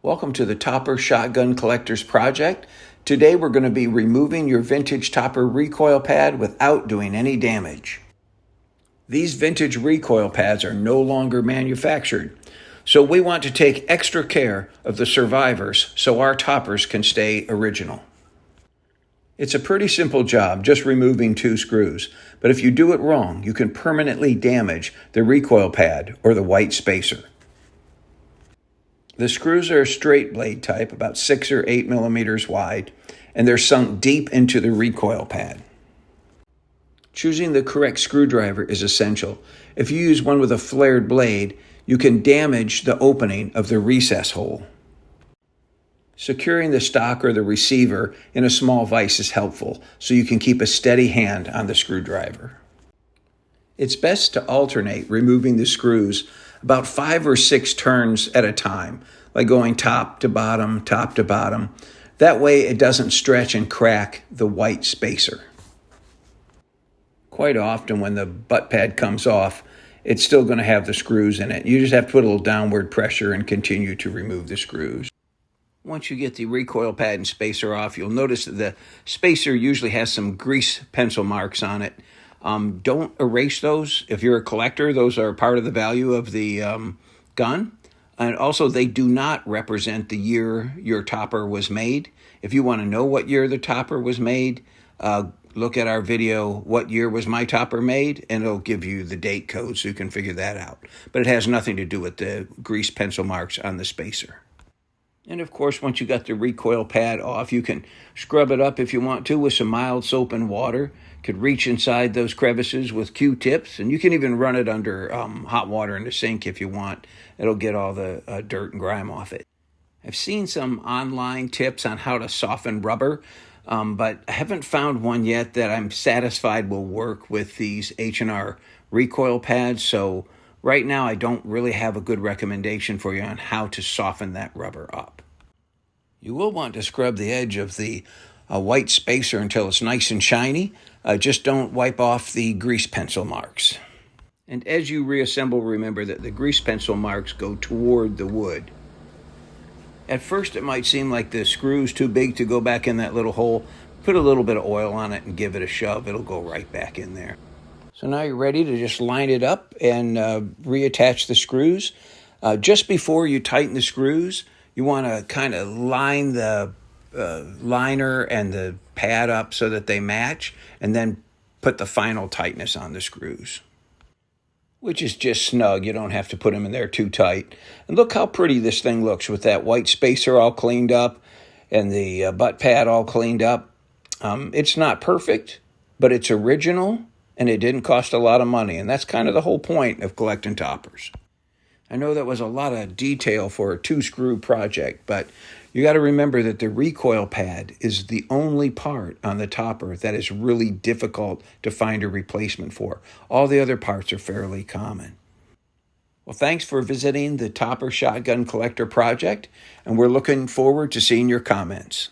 Welcome to the Topper Shotgun Collectors Project. Today we're going to be removing your vintage Topper recoil pad without doing any damage. These vintage recoil pads are no longer manufactured, so we want to take extra care of the survivors so our toppers can stay original. It's a pretty simple job, just removing 2 screws, but if you do it wrong, you can permanently damage the recoil pad or the white spacer. The screws are a straight blade type, about 6 or 8 millimeters wide, and they're sunk deep into the recoil pad. Choosing the correct screwdriver is essential. If you use one with a flared blade, you can damage the opening of the recess hole. Securing the stock or the receiver in a small vise is helpful, so you can keep a steady hand on the screwdriver. It's best to alternate removing the screws about 5 or 6 turns at a time, like going top to bottom, top to bottom. That way it doesn't stretch and crack the white spacer. Quite often when the butt pad comes off, it's still going to have the screws in it. You just have to put a little downward pressure and continue to remove the screws. Once you get the recoil pad and spacer off, you'll notice that the spacer usually has some grease pencil marks on it. Don't erase those. If you're a collector, those are part of the value of the gun. And also, they do not represent the year your topper was made. If you want to know what year the topper was made, look at our video, What Year Was My Topper Made? And it'll give you the date code so you can figure that out. But it has nothing to do with the grease pencil marks on the spacer. And of course, once you got the recoil pad off, you can scrub it up if you want to with some mild soap and water. Could reach inside those crevices with Q-tips, and you can even run it under hot water in the sink if you want. It'll get all the dirt and grime off it. I've seen some online tips on how to soften rubber, but I haven't found one yet that I'm satisfied will work with these H&R recoil pads. So right now, I don't really have a good recommendation for you on how to soften that rubber up. You will want to scrub the edge of the white spacer until it's nice and shiny. Just don't wipe off the grease pencil marks. And as you reassemble, remember that the grease pencil marks go toward the wood. At first, it might seem like the screw's too big to go back in that little hole. Put a little bit of oil on it and give it a shove. It'll go right back in there. So now you're ready to just line it up and reattach the screws. Just before you tighten the screws, you want to kind of line the liner and the pad up so that they match, and then put the final tightness on the screws, which is just snug. You don't have to put them in there too tight. And look how pretty this thing looks with that white spacer all cleaned up and the butt pad all cleaned up. It's not perfect, but it's original, and it didn't cost a lot of money, and that's kind of the whole point of collecting toppers. I know that was a lot of detail for a 2-screw project, but you got to remember that the recoil pad is the only part on the topper that is really difficult to find a replacement for. All the other parts are fairly common. Well, thanks for visiting the Topper Shotgun Collector Project, and we're looking forward to seeing your comments.